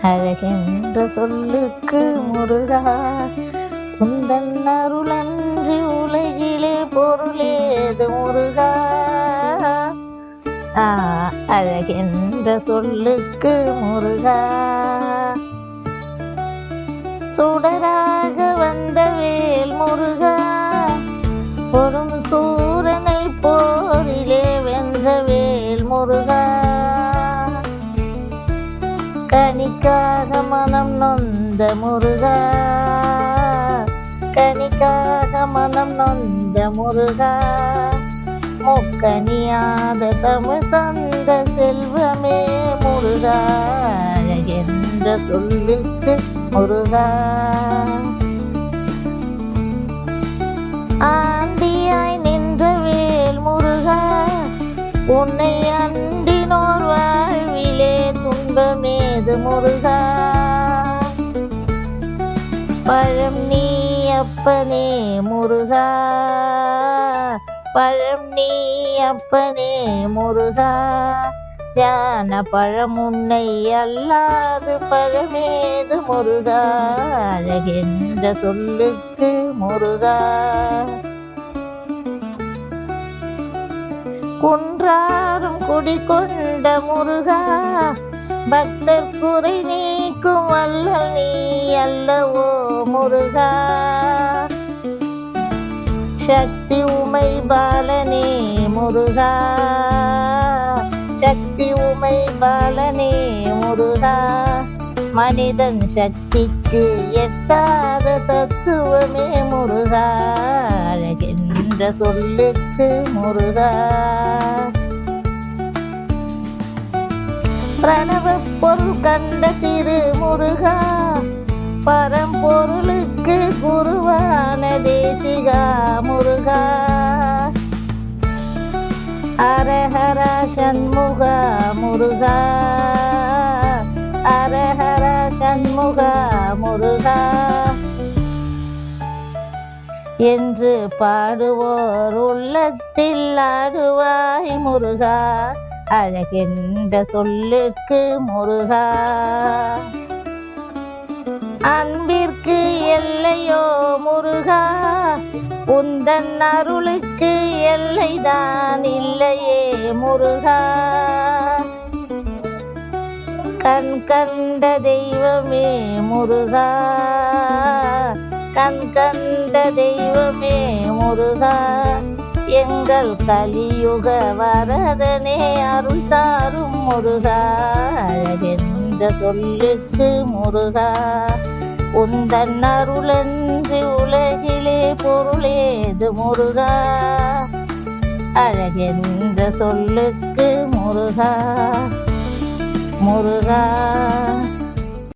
அழகென்ற சொல்லுக்கு முருகா, உந்தன் அருளன்றி உலகிலே பொருளேது முருகா. அழகென்ற சொல்லுக்கு முருகா, சுடராக வந்த வேல் முருகா, பொறும் சூரனை போரிலே வென்ற வேல் முருகா. கனிக்காக மனம் நொந்த முருகா, கனிக்காக மனம் நொந்த முருகா, முக்கனியாத தமிழ் தந்த செல்வமே முருகா. என்ற சொல்லுக்கு முருகா, ஆண்டியாய் நின்ற வேல் முருகா, உன்னை அண்டினோர் வாழ்விலே துன்பமேது முருகா. பழம் நீ அப்பனே முருகா, பழம் நீ அப்பனே முருகா, ஞான பழம் உன்னை அல்லாது பழமேது முருகா. அழகென்ற சொல்லுக்கு முருகா, குன்றாரும் குடிகொண்ட முருகா, பக்தர் குறை நீக்கும் வல்லல் நீ அல்லவோ முருகா. சக்தி உமை பாலனே முருகா, சக்தி உமை பாலனே முருகா, மனிதன் சக்திக்கு எட்டாத தத்துவமே முருகா. அழகென்ற சொல்லுக்கு முருகா, பிரணவ பொருள் கண்ட திரு முருகா, பரம்பொருளுக்கு குருவான தேசிகா முருகா. ஹரஹர சண்முகா முருகா, ஹரஹர சண்முகா முருகா என்று பாடுவோர் உள்ளத்தில் ஆடுவாய் முருகா. அழகென்ற சொல்லுக்கு முருகா, அன்பிற்கு எல்லையோ முருகா, உந்தன் அருளுக்கு எல்லைதான் இல்லையே முருகா. கண் கண்ட தெய்வமே முருகா, கண் கண்ட தெய்வமே முருகா, எங்கள் கலியுக வரதனே அருள் தாரும் முருகா. அழகென்ற சொல்லுக்கு முருகா, உந்தன் அருளன்றி உலகிலே பொருளேது முருகா. அழகென்ற சொல்லுக்கு முருகா, முருகா.